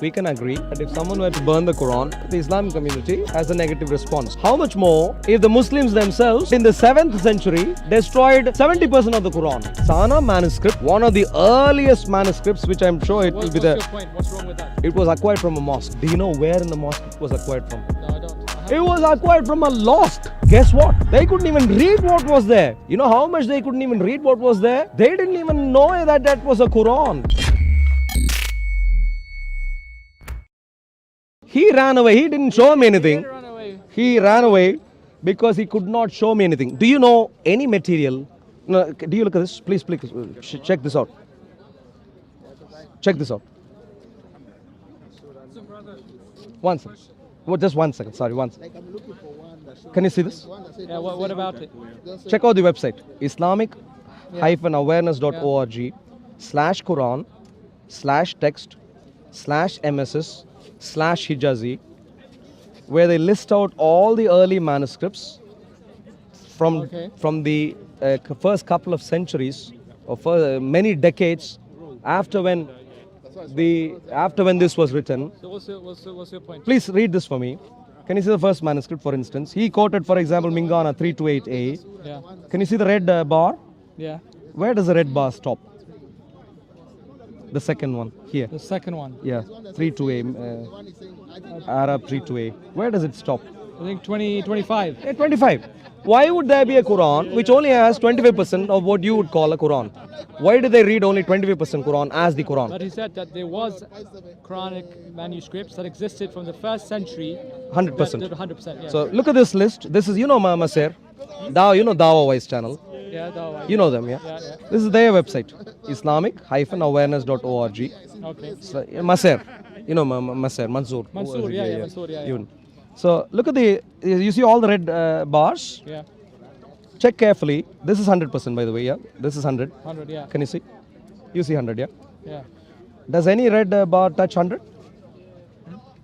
We can agree that if someone were to burn the Quran, the Islamic community has a negative response. How much more if the Muslims themselves in the 7th century destroyed 70% of the Quran? Sana manuscript, one of the earliest manuscripts, which I'm sure it will be there. What's your point? What's wrong with that? It was acquired from a mosque. Do you know where in the mosque it was acquired from? No, I don't. It was acquired from a lost. Guess what? They couldn't even read what was there. You know how much they couldn't even read what was there? They didn't even know that that was a Quran. He ran away. He didn't show me anything. Run away. He ran away because he could not show me anything. Do you know any material? No, do you look at this? Please check this out. Check this out. One second. Well, just 1 second. Sorry, 1 second. Can you see this? Yeah, what about it? Check out the website islamic-awareness.org/Quran/text/MSS/Hijazi, where they list out all the early manuscripts from the first couple of centuries or for many decades after when this was written. So what's your point? Please read this for me. Can you see the first manuscript, for instance? He quoted, for example, Mingana 328a. Yeah. Can you see the red bar? Yeah. Where does the red bar stop? The second one, here. The second one. Yeah, 32a, Arab 32a. Where does it stop? I think 25. 25. Why would there be a Quran which only has 25% of what you would call a Quran? Why did they read only 25% Quran as the Quran? But he said that there was Quranic manuscripts that existed from the first century. 100%. 100%. Yeah. So look at this list. This is, Masir. Dawa Wise channel. Yeah, that one. You know them, yeah? Yeah. This is their website, islamic-awareness.org. Okay. So, Masir. Masir, Mansoor. Mansoor, yeah, Mansoor, yeah. Even. So look at you see all the red bars? Yeah. Check carefully. This is 100%, by the way, yeah? This is 100. 100, yeah. Can you see? You see 100, yeah? Yeah. Does any red bar touch 100?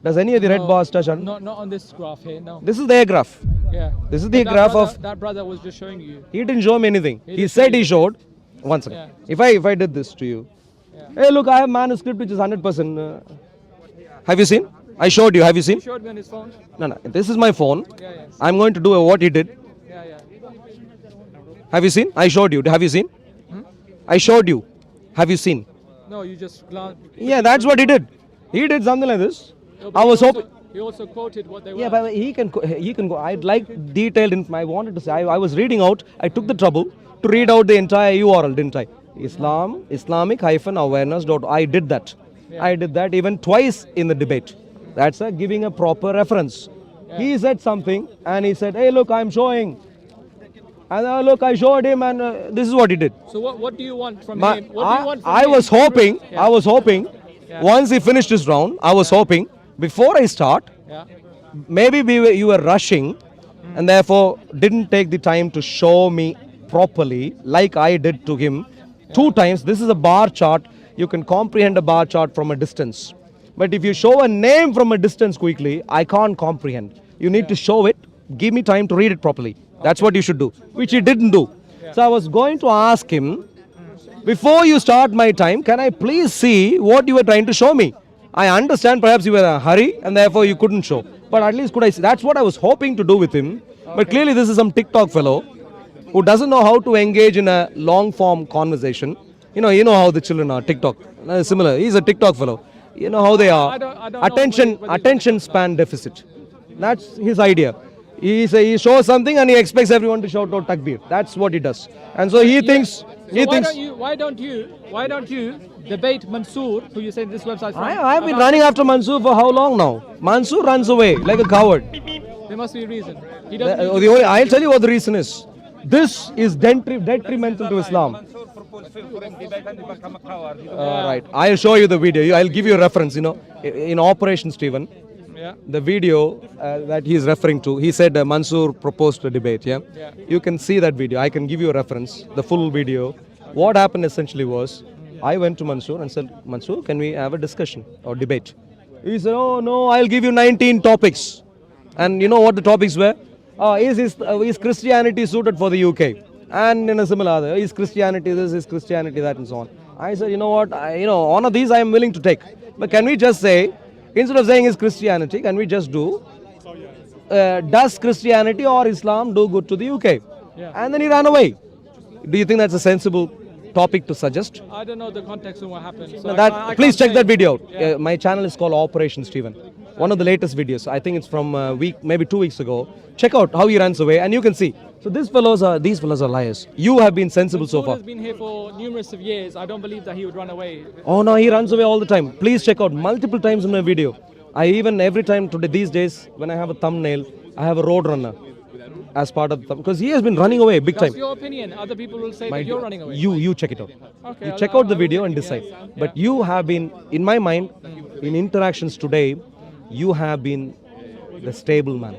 Does any of the red bars touch 100? Not on this graph here, no. This is their graph. Yeah. This is the But graph of... That brother was just showing you. He didn't show me anything. He didn't said show he you. showed. One second. Yeah. If I did this to you. Yeah. Hey, look, I have manuscript which is 100%. Have you seen? I showed you. Have you seen? He showed me on his phone. No. This is my phone. Yeah, yeah. I'm going to do what he did. Yeah. Have you seen? I showed you. Have you seen? I showed you. Have you seen? No, you just glanced. Yeah, that's what he did. He did something like this. No, but I was hoping. He also quoted what they were. Yeah, but he can go. I'd like detailed information. I wanted to say. I was reading out. I took the trouble to read out the entire URL, didn't I? Islamic-awareness. I did that. Yeah. I did that even twice in the debate. That's giving a proper reference. Yeah. He said something and he said, hey, look, I'm showing. And look, I showed him and this is what he did. So what do you want from But him? What do you want from I him? was hoping, Yeah. I was hoping, Yeah. once he finished his round, I was hoping, before I start, Yeah. maybe you were rushing and therefore didn't take the time to show me properly like I did to him 2 times. This is a bar chart. You can comprehend a bar chart from a distance. But if you show a name from a distance quickly, I can't comprehend. You need to show it. Give me time to read it properly. That's what you should do, which he didn't do. So I was going to ask him, before you start my time, can I please see what you were trying to show me? I understand perhaps you were in a hurry and therefore you couldn't show. But at least could I see? That's what I was hoping to do with him. But clearly this is some TikTok fellow who doesn't know how to engage in a long form conversation. You know how the children are, TikTok. Similar. He's a TikTok fellow. You know how they are. I don't know Attention span deficit. That's his idea. He shows something and he expects everyone to shout out takbir. That's what he does. And so he thinks. Why don't you debate Mansoor, who you say this website from? I've been running after Mansoor for how long now? Mansoor runs away like a coward. There must be a reason. He doesn't. I'll tell you what the reason is. This is detrimental to Islam. Right. I'll show you the video. I'll give you a reference. In Operation Stephen, Yeah. the video that he's referring to, he said Mansoor proposed a debate. Yeah. You can see that video. I can give you a reference, the full video. What happened essentially was, I went to Mansoor and said, Mansoor, can we have a discussion or debate? He said, oh no, I'll give you 19 topics. And you know what the topics were? Is Christianity suited for the UK? And in a similar other, is Christianity this, is Christianity that, and so on. I said, you know what, one of these I am willing to take. But can we just say, instead of saying it's Christianity, can we just do, does Christianity or Islam do good to the UK? Yeah. And then he ran away. Do you think that's a sensible topic to suggest? I don't know the context of what happened. So No, I please can't check say. that video out. Yeah. My channel is called Operation Steven. One of the latest videos. I think it's from a week, maybe 2 weeks ago. Check out how he runs away, and you can see. So these fellows are liars. You have been sensible so Mansoor far. has been here for numerous of years. I don't believe that he would run away. Oh no, he runs away all the time. Please check out multiple times in my video. I even every time today these days when I have a thumbnail, I have a road runner as part of the because he has been running away big That's time. your opinion. Other people will say that you're running away. You check it out. Okay, You I'll- check out the I will video check and it, decide. yeah. But you have been, in my mind, in interactions today, you have been the stable man.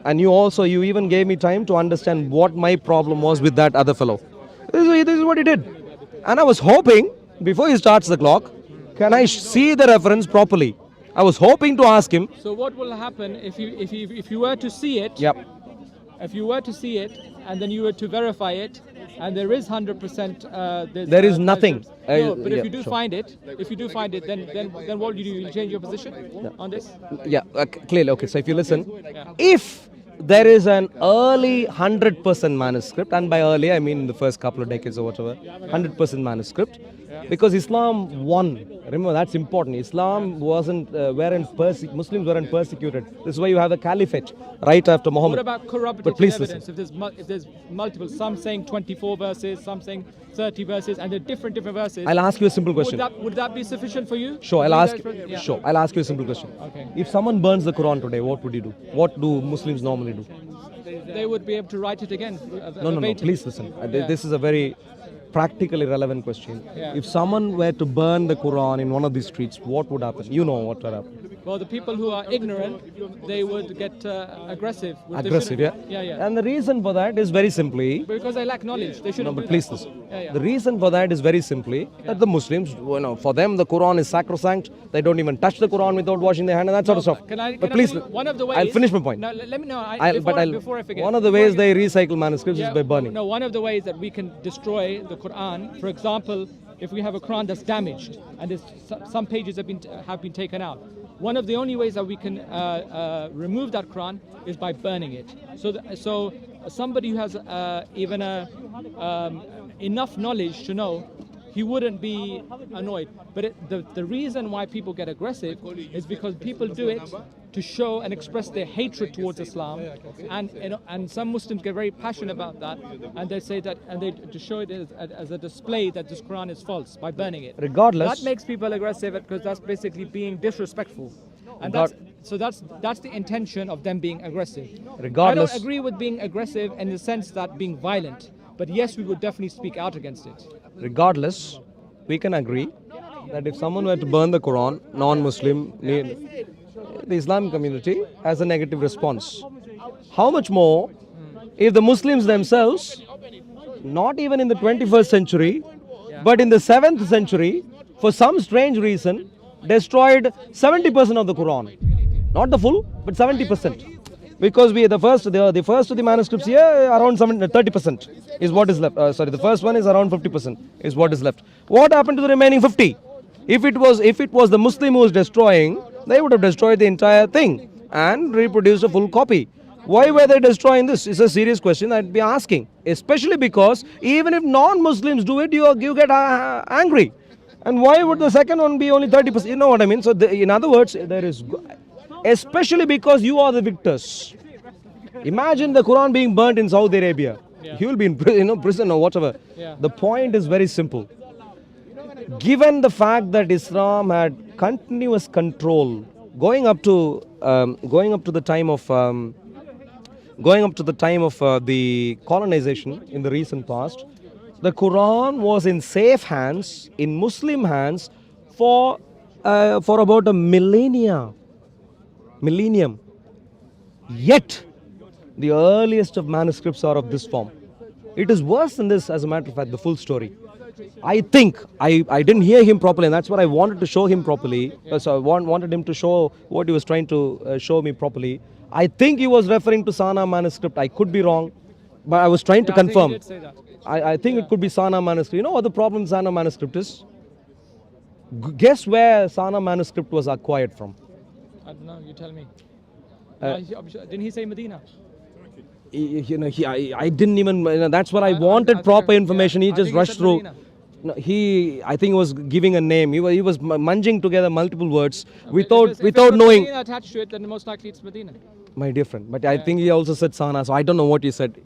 And you even gave me time to understand what my problem was with that other fellow. This is what he did. And I was hoping, before he starts the clock, can I see the reference properly? I was hoping to ask him. So what will happen if you were to see it? Yep. If you were to see it and then you were to verify it, and there is 100%. There is nothing. No, but yeah, if you do sure. find it, then what will you do? You change your position on this? Yeah, clearly. Okay, so if you listen, if there is an early 100% manuscript, and by early I mean in the first couple of decades or whatever, 100% manuscript, because Islam won. Remember, that's important. Islam Muslims weren't persecuted. This is why you have a caliphate right after Muhammad. What about corroborative But please evidence? If there's multiple, some saying 24 verses, some saying 30 verses, and they're different verses. I'll ask you a simple question. Would that be sufficient for you? Sure, Yeah. Sure, I'll ask you a simple question. Okay. If someone burns the Quran today, what would you do? What do Muslims normally do? They would be able to write it again. No, please listen. This is a very practically relevant question. Yeah. If someone were to burn the Quran in one of these streets, what would happen? You know what would happen. Well, the people who are ignorant, they would get aggressive. They Aggressive, shouldn't- yeah? Yeah. And the reason for that is very simply, Because they lack knowledge. They no, shouldn't but do please that. listen. Yeah. The reason for that is very simply that the Muslims, for them the Quran is sacrosanct. They don't even touch the Quran without washing their hand and that sort of stuff. But please, one of the ways, I'll finish my point. No, let me know. Before I forget. One of the ways they recycle manuscripts is by burning. No, one of the ways that we can destroy the Quran, for example, if we have a Quran that's damaged and some pages have been taken out, one of the only ways that we can remove that Quran is by burning it. So somebody who has even enough knowledge to know, he wouldn't be annoyed. But the reason why people get aggressive is because people do it to show and express their hatred towards Islam, and some Muslims get very passionate about that, and they say that, and they to show it as a display that this Quran is false by burning it. Regardless, That makes people aggressive because that's basically being disrespectful, and Regard- that's the intention of them being aggressive. Regardless- I don't agree with being aggressive in the sense that being violent, but yes, we would definitely speak out against it. regardless, we can agree that if someone were to burn the Quran, non-Muslim, the Islamic community has a negative response. How much more if the Muslims themselves, not even in the 21st century, but in the 7th century, for some strange reason, destroyed 70% of the Quran. Not the full, but 70%. Because the first of the manuscripts here, around 30% is what is left. The first one is around 50% is what is left. What happened to the remaining 50? If it was the Muslim who was destroying, they would have destroyed the entire thing and reproduced a full copy. Why were they destroying this? It's a serious question I'd be asking. Especially because even if non-Muslims do it, you get angry. And why would the second one be only 30%? You know what I mean? So in other words, especially because you are the victors. Imagine the Quran being burnt in Saudi Arabia. He will be in prison or whatever. Yeah. The point is very simple. Given the fact that Islam had continuous control going up to the time of the colonization in the recent past, the Quran was in safe hands, in Muslim hands, for about a millennium. Yet, the earliest of manuscripts are of this form. It is worse than this, as a matter of fact, the full story. I think, I didn't hear him properly, and that's what I wanted to show him properly. So I wanted him to show what he was trying to show me properly. I think he was referring to Sana manuscript. I could be wrong, but I was trying to I think he confirm. did say that. I think it could be Sana manuscript. You know what the problem with Sana manuscript is? Guess where Sana manuscript was acquired from? I don't know. You tell me. Uh, Didn't he say Medina? I didn't even, that's what I wanted think proper I- information. yeah, He I just think he rushed said through. Medina. No, I think he was giving a name. He was munging together multiple words If without it's without got knowing. Medina attached to it, then most likely it's Medina. My dear friend, but I think he also said Sana, so I don't know what he said.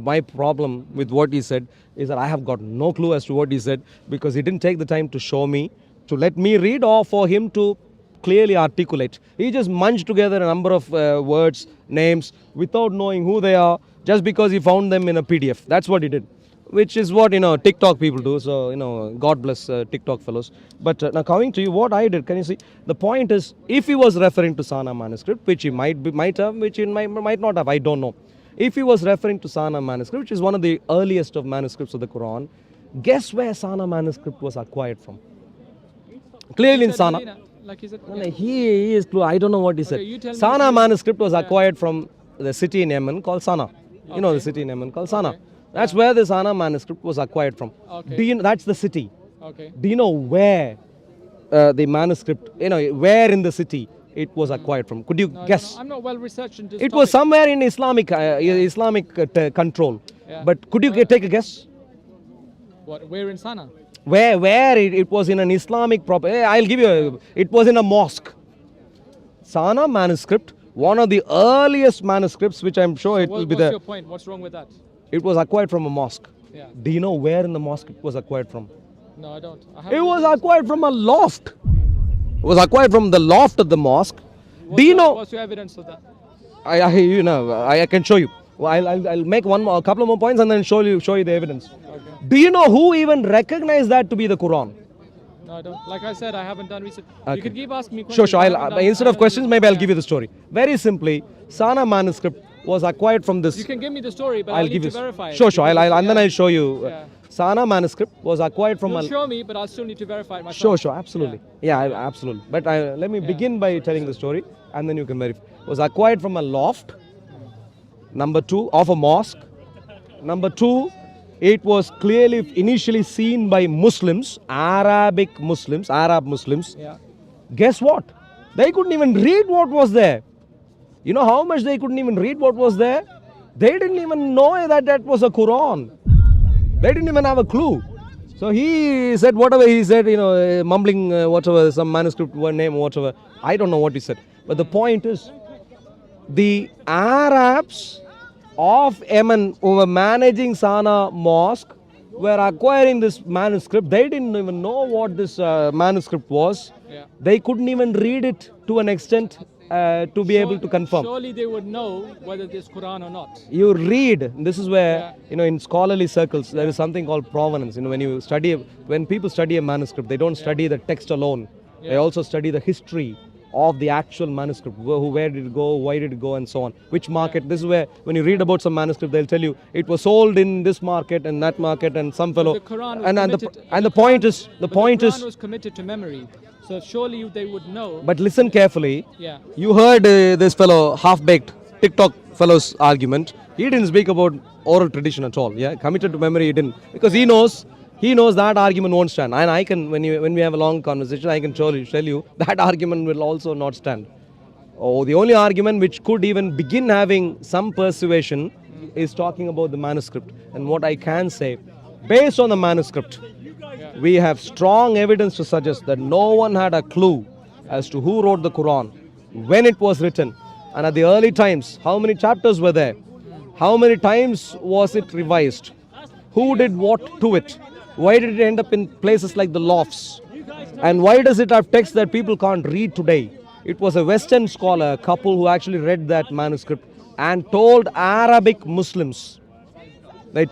My problem with what he said is that I have got no clue as to what he said because he didn't take the time to show me, to let me read, or for him to clearly articulate. He just munched together a number of words, names, without knowing who they are, just because he found them in a PDF. That's what he did. Which is what TikTok people do. So God bless TikTok fellows. But now coming to you, what I did, can you see? The point is, if he was referring to Sana manuscript, which he might have, which he might not have, I don't know. If he was referring to Sana manuscript, which is one of the earliest of manuscripts of the Quran, guess where Sana manuscript was acquired from? Clearly in Said Sana. Medina, like he said. No, he is clue. I don't know what he said. you tell me Sana if you- manuscript was acquired from the city in Yemen called Sana. You know the city in Yemen called Sana. That's where the Sana manuscript was acquired from. Okay. Do you know, that's the city. Okay. Do you know where the manuscript, where in the city it was acquired from? Could you No, I don't guess? know. I'm not well researched in this. It was topic. somewhere in Islamic control. Yeah. But could you take a guess? What? Where in Sana? Where it was in an Islamic I'll give you it was in a mosque. Sana manuscript, one of the earliest manuscripts, which I'm sure it will be What's there. your point? What's wrong with that? It was acquired from a mosque. Yeah. Do you know where in the mosque it was acquired from? No, I don't. It was acquired from a loft. It was acquired from the loft of the mosque. Do you know? What's your evidence of that? I can show you. Well, I'll make a couple of more points and then show you the evidence. Okay. Do you know who even recognized that to be the Quran? No, I don't. Like I said, I haven't done research. Okay. You can keep asking me Sure, questions. sure. I haven't done- Instead I of haven't questions, done- maybe I'll yeah. give you the story. Very simply, Sana manuscript was acquired from this. You can give me the story, but I'll I'll give need you. to verify it. Sure, sure. because- And then yeah. I'll show you. Yeah. Sana manuscript was acquired from You'll a. show me, but I'll still need to verify it myself. Sure, sure, absolutely. Yeah, absolutely. But let me begin by telling the story, and then you can verify. Was acquired from a loft. Number two, of a mosque. Number two, it was clearly initially seen by Muslims, Arab Muslims. Yeah. Guess what? They couldn't even read what was there. You know how much they couldn't even read what was there? They didn't even know that was a Quran. They didn't even have a clue. So he said whatever he said, mumbling whatever, some manuscript one name, whatever. I don't know what he said. But the point is, the Arabs of Yemen who were managing Sana Mosque were acquiring this manuscript. They didn't even know what this manuscript was. Yeah. They couldn't even read it to an extent to be able to confirm. Surely they would know whether this Quran or not. You read, this is where, in scholarly circles, there is something called provenance. When people study a manuscript, they don't study the text alone. They also study the history of the actual manuscript. Where did it go, why did it go, and so on. Which market. This is where, when you read about some manuscript, they'll tell you it was sold in this market and that market, and some fellow. The Quran was and the point is, the Quran was committed to memory. So surely they would know. but listen carefully. Yeah. You heard this fellow half-baked TikTok fellow's argument. He didn't speak about oral tradition at all. Yeah, committed to memory he didn't, because he knows that argument won't stand. And I can, when we have a long conversation, I can tell you that argument will also not stand. Oh, the only argument which could even begin having some persuasion is talking about the manuscript. And what I can say, based on the manuscript, we have strong evidence to suggest that no one had a clue as to who wrote the Quran, when it was written, and at the early times, how many chapters were there, how many times was it revised, who did what to it, why did it end up in places like the lofts, and why does it have text that people can't read today. It was a Western scholar, a couple who actually read that manuscript and told Arabic Muslims. They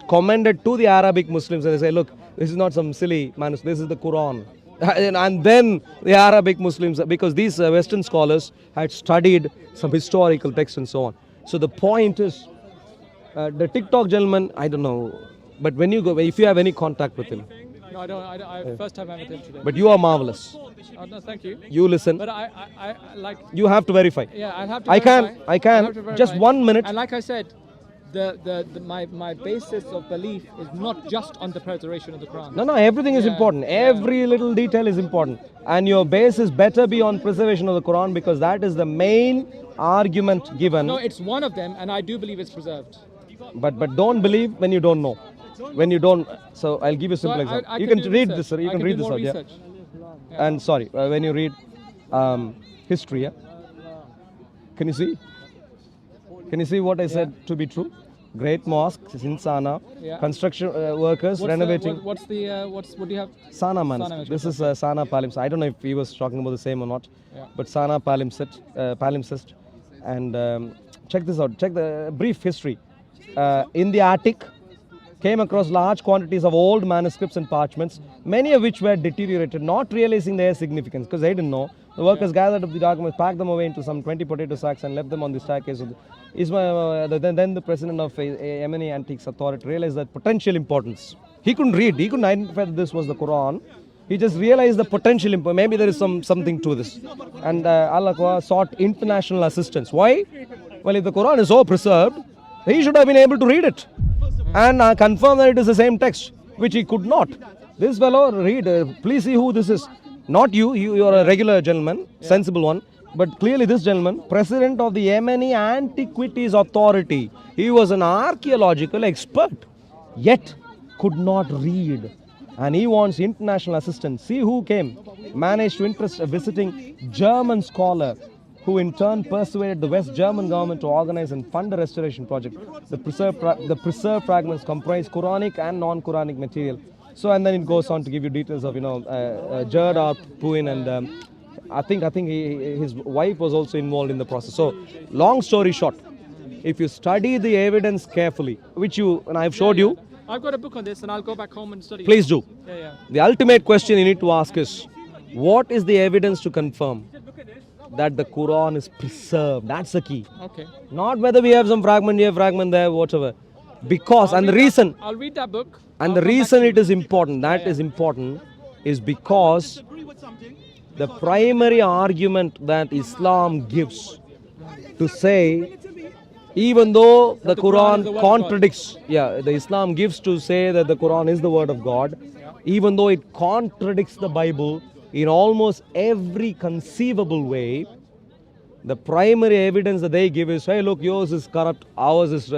commended to the Arabic Muslims, and they say, look, this is not some silly manuscript, this is the Quran. And then the Arabic Muslims, because these Western scholars had studied some historical texts and so on. So the point is, the TikTok gentleman, I don't know, but when you go, if you have any contact with him, No, I don't. First time I met him today. but you are marvelous. No, thank you. You listen. But I like. You have to verify. Yeah, I'll have to. I verify. can. I'll have to Just verify. 1 minute. And like I said, my basis of belief is not just on the preservation of the Quran. No, everything is important. Every little detail is important. And your basis better be on preservation of the Quran, because that is the main argument given. No, it's one of them, and I do believe it's preserved. But don't believe when you don't know. When you don't. So I'll give you a simple So example. I You can can do read research. this, sir. You I can read do this more out, yeah. research. And sorry, when you read history, yeah. Can you see? Can you see what I said to be true? Great mosques in Sana, Yeah. construction workers renovating. What do you have? Sana Sana manuscript. manuscript, This is Sana palimpsest. I don't know if he was talking about the same or not, Yeah. but Sana palimpsest. And check this out. Check the brief history. In the attic, came across large quantities of old manuscripts and parchments, many of which were deteriorated, not realizing their significance because they didn't know. The workers gathered up the documents, packed them away into some 20 potato sacks, and left them on the staircase of the then the president of Yemeni Antiques Authority realized that potential importance. He couldn't read, he couldn't identify that this was the Quran. He just realized the potential importance. Maybe there is something to this. And Allah sought international assistance. Why? Well, if the Quran is so preserved, he should have been able to read it and confirm that it is the same text, which he could not. This fellow, read, please see who this is. Not you, you are a regular gentleman, sensible one. But clearly this gentleman, president of the Yemeni Antiquities Authority, he was an archaeological expert, yet could not read. And he wants international assistance. See who came. Managed to interest a visiting German scholar, who in turn persuaded the West German government to organize and fund a restoration project. The preserved fragments comprise Quranic and non-Quranic material. So, and then it goes on to give you details of, Gerd R. Puin, and I think his wife was also involved in the process. So, long story short, if you study the evidence carefully, which and I've showed you, I've got a book on this, and I'll go back home and study. please do. Yeah. The ultimate question you need to ask is, what is the evidence to confirm that the Quran is preserved? That's the key. Okay. Not whether we have some fragment here, fragment there, whatever. Because, and the reason, I'll read that book. and the reason it is important, is important, is because the primary argument that Islam gives to say, even though the the Quran Quran is the word of contradicts, the Islam gives to say that the Quran is the word of God, even though it contradicts the Bible in almost every conceivable way, the primary evidence that they give is, hey, look, yours is corrupt, ours is,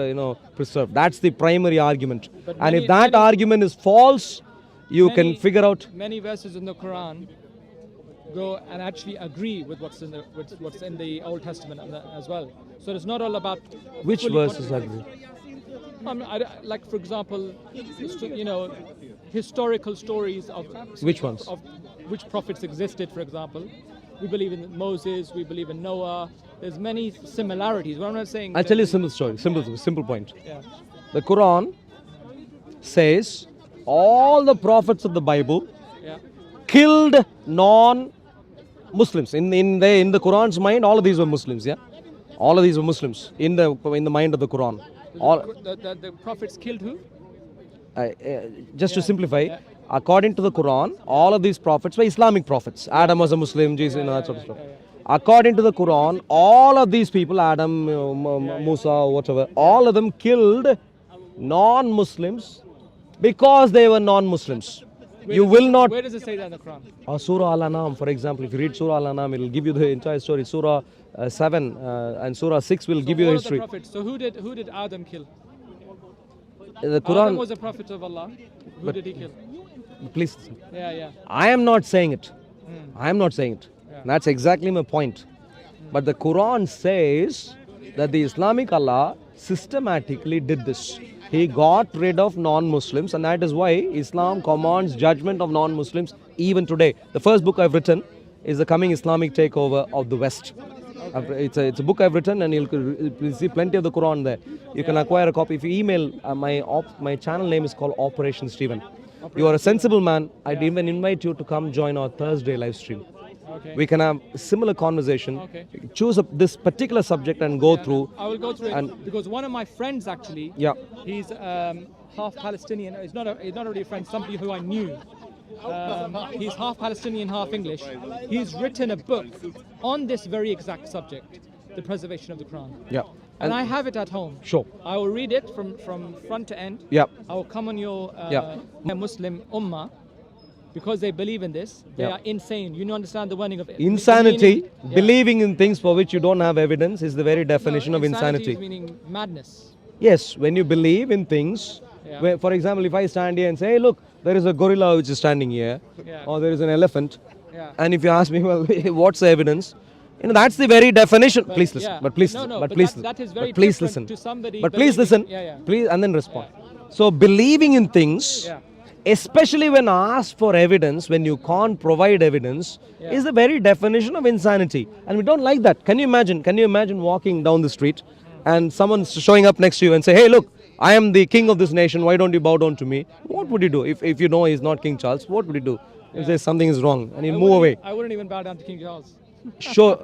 preserved. That's the primary argument. But And if many- that many- argument is false, you can Many- figure out. Many verses in the Quran go and actually agree with what's in the Old Testament as well. So it's not all about Which fully verses agree? like, for example, historical stories of Which ones? of which prophets existed. For example, we believe in Moses, we believe in Noah. There's many similarities. What I'm not saying. I'll tell you a simple story, simple point. Yeah. The Quran says all the prophets of the Bible Yeah. killed non-Muslims. In the Quran's mind, all of these were Muslims. Yeah, all of these were Muslims in the mind of the Quran. All, The prophets killed who? just to simplify, according to the Quran, all of these prophets were Islamic prophets. Adam was a Muslim, Jesus, that sort of stuff. According to the Quran, all of these people, Adam, Musa, whatever, all of them killed non-Muslims because they were non-Muslims. You will not. Where does it say that in the Quran? Surah Al-Anam, for example, if you read Surah Al-Anam, it will give you the entire story. Surah 7 and Surah 6 will give you All the of the history. prophets. So who did Adam kill? The Adam Quran, was a prophet of Allah. Who did he kill? please. Yeah. I am not saying it. I am not saying it. That's exactly my point. But the Quran says that the Islamic Allah systematically did this. He got rid of non-Muslims, and that is why Islam commands judgment of non-Muslims even today. The first book I've written is the coming Islamic takeover of the West. It's a book I've written, and you'll see plenty of the Quran there. You can acquire a copy. If you email, my channel name is called Operation Stephen. You are a sensible man. I'd even invite you to come join our Thursday live stream. Okay. We can have a similar conversation. Okay. Choose this particular subject and go through. I will go through it and- because one of my friends actually. Yeah. He's half Palestinian. He's not really a friend. Somebody who I knew. He's half Palestinian, half English. He's written a book on this very exact subject, the preservation of the Quran. Yeah. And I have it at home. Sure. I will read it from front to end. Yeah. I will come on your Yeah. Muslim ummah because they believe in this. They Yeah. are insane. You understand the wording of it. Insanity, Meaning- yeah. believing in things for which you don't have evidence, is the very definition of insanity. is meaning madness. Yes, when you believe in things, Yeah. where, for example, if I stand here and say, hey, look, there is a gorilla which is standing here, Yeah. or there is an elephant, Yeah. and if you ask me, well, what's the evidence? That's the very definition. Please listen. yeah. But please, No, listen. no, but but please, that is very but please different listen. to somebody But please believing- listen. Yeah, yeah. Please, and then respond. So believing in things, Yeah. especially when asked for evidence, when you can't provide evidence, Yeah. is the very definition of insanity. And we don't like that. Can you imagine? Can you imagine walking down the street and someone showing up next to you and say, hey, look, I am the king of this nation. Why don't you bow down to me? What would you do if you know he's not King Charles? What would you do if there's something is wrong and you move away? I wouldn't even bow down to King Charles. Sure.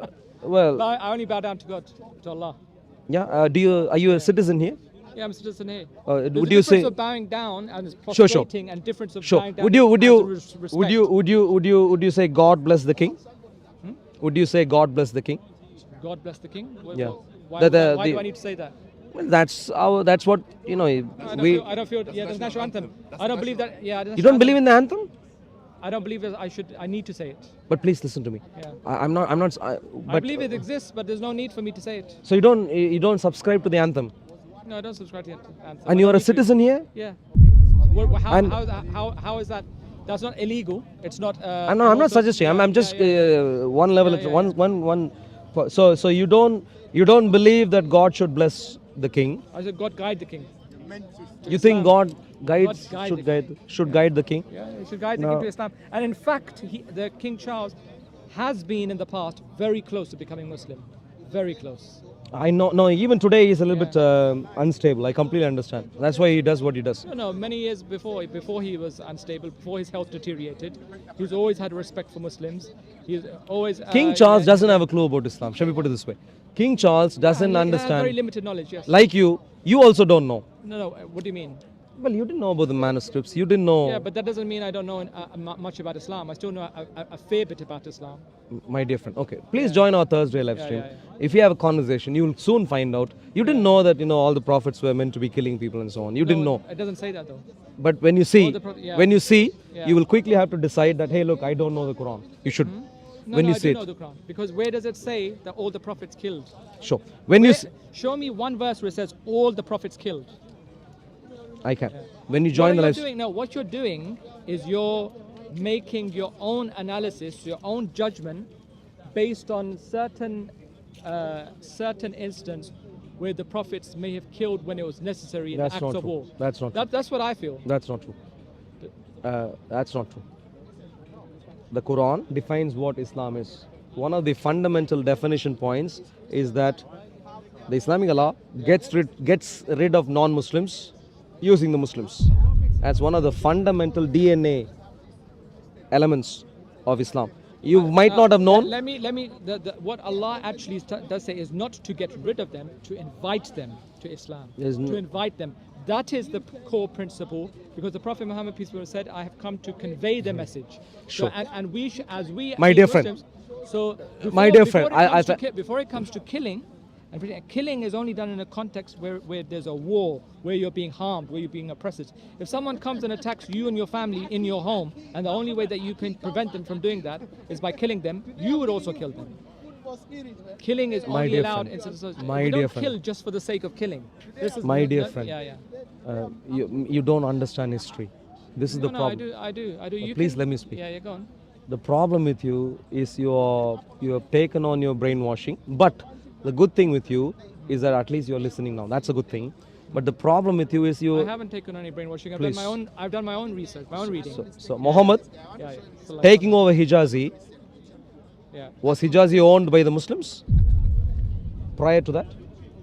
Well, I only bow down to God, to Allah. yeah. Are you a citizen here? Yeah, I'm a citizen here. There's There's would a you difference say? of bowing down and Sure, sure. prostrating and difference of Sure. bowing down Would you as a respect. would you say God bless the king? Would you say God bless the king? God bless the king? Yeah. Why, The- do I need to say that? Well, that's what you know. I don't feel. Yeah, there's national anthem. I don't believe that. Yeah. You don't believe in the anthem? I don't believe that I need to say it. But please listen to me. Yeah. I'm not. I But believe it exists, but there's no need for me to say it. so you don't subscribe to the anthem, No, I don't subscribe to the anthem. and I you are don't a need to. citizen here. Yeah. And- How is that? That's not illegal. It's not. I'm not suggesting. I'm just one level. Yeah, at yeah, one. So you don't believe that God should bless the king. I said God guide the king. You think God guides guide should the guide the king? Yeah, he should guide the No. king to Islam. And in fact, the King Charles has been in the past very close to becoming Muslim. Very close. I know. No, even today he's a little Yeah. bit unstable. I completely understand. That's why he does what he does. No, many years before he was unstable, before his health deteriorated, he's always had respect for Muslims. He's always. King Charles doesn't have a clue about Islam. Shall we put it this way? King Charles doesn't Very understand. limited knowledge, yes. Like you also don't know. No, what do you mean? Well, you didn't know about the manuscripts. You didn't know. Yeah, but that doesn't mean I don't know much about Islam. I still know a fair bit about Islam. My dear friend. Okay, please join our Thursday live Yeah, stream. yeah, If you have a conversation, you will soon find out. You didn't know that all the prophets were meant to be killing people and so on. You didn't know. It doesn't say that though. But when you see, All the yeah. Yeah. you will quickly have to decide that, hey, look, I don't know the Quran. You should. No, when no, you I see do know it. the Quran. Because where does it say that all the prophets killed? Sure. When you Show me one verse where it says all the prophets killed. I can. When you join the live stream. What you're doing is you're making your own analysis, your own judgment based on certain instance where the prophets may have killed when it was necessary in That's acts not of true. war. That's not true. That's what I feel. That's not true. That's not true. The Quran defines what Islam is. One of the fundamental definition points is that the Islamic law gets rid of non-Muslims using the Muslims. That's one of the fundamental DNA elements of Islam. You might not have known. Let me. What Allah actually does say is not to get rid of them, to invite them to Islam. There's To invite them. That is the core principle, because the Prophet Muhammad peace be upon him said, "I have come to convey the message." Sure. So, and we, as we, My as dear friend. Muslims, so My dear friend, before it comes to killing, and killing is only done in a context where there's a war, where you're being harmed, where you're being oppressed. If someone comes and attacks you and your family in your home, and the only way that you can prevent them from doing that is by killing them, you would also kill them. Killing is My only dear allowed friend. in society. My We dear don't friend. kill just for the sake of killing. This is My dear friend. Yeah. You don't understand history. This is the No, problem. I do. You please can- let me speak. Yeah, go on. The problem with you is you have taken on your brainwashing. But the good thing with you is that at least you're listening now. That's a good thing. But the problem with you is I haven't taken any brainwashing. Please. I've done my own research, my own reading. So Muhammad Yeah. So like- taking over Hijazi, Yeah. was Hijazi owned by the Muslims prior to that?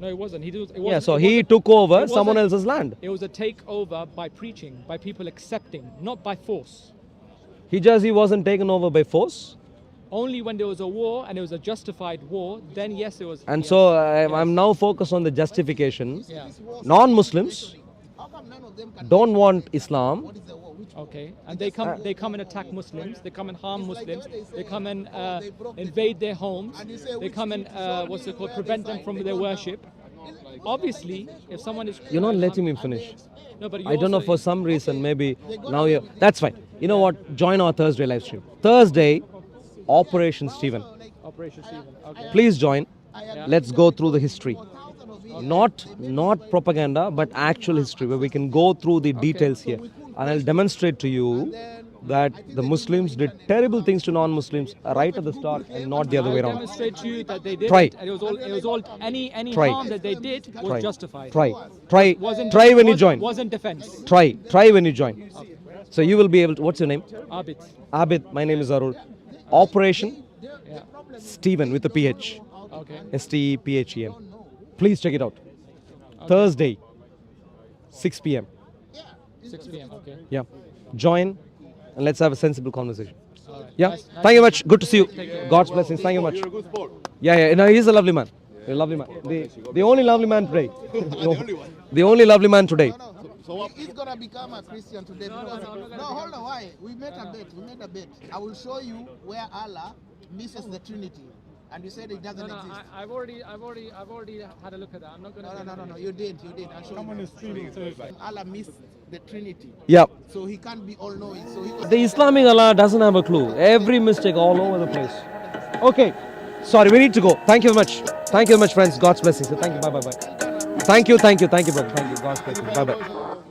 No, it wasn't. Yeah, so he took over it someone wasn't- else's land. It was a takeover by preaching, by people accepting, not by force. Hijazi wasn't taken over by force. Only when there was a war and it was a justified war, then yes, it was. And yes. so I'm now focused on the justification. Yeah. Non-Muslims don't want Islam. Okay. And they come and attack Muslims. They come and harm Muslims. They come and invade their homes. They come and prevent them from their worship. obviously, if someone is. You're not letting me finish. No, but you I don't know, also- for some reason, maybe now you're. That's fine. You know what? Join our Thursday live stream. Thursday, Operation Stephen. Operation Stephen. Okay. Please join. Let's go through the history. Not propaganda, but actual history, where we can go through the details here. And I'll demonstrate to you that the Muslims did terrible things to non-Muslims right at the start and not the other way I'll around. demonstrate to you that they did Try. it, and it was all any Try. harm that they did was Try. justified. Try Wasn't, when you wasn't- join. Wasn't defense. Try when you join. So you will be able to. What's your name? Abid. Abid. My name is Arul. Operation Yeah. Stephen with a PH. Okay. STEPHEN. Please check it out. Thursday, 6 p.m. 6 p.m. Okay. Yeah. Join and let's have a sensible conversation. All right. Yeah. Nice- nice Thank you to much. Good to see you. God's blessings. Thank you much. Yeah. No, he's a lovely man. A lovely man. The only lovely man today. The only lovely man today. He's gonna become a Christian today. Because, no, hold on. Why? We made a bet. I will show you where Allah misses the Trinity, and you said it doesn't No, exist. I've already had a look at that. I'm not gonna. No. You did. I'll show you. streaming, so it's like. Allah missed the Trinity, Yeah. so he can't be all knowing. So he was. The Islamic Allah doesn't have a clue. Every mistake all over the place. Okay. Sorry, we need to go. Thank you very much. Thank you very much, friends. God's blessings. Thank you. Bye. Thank you, brother. Thank you. God's blessings. Bye.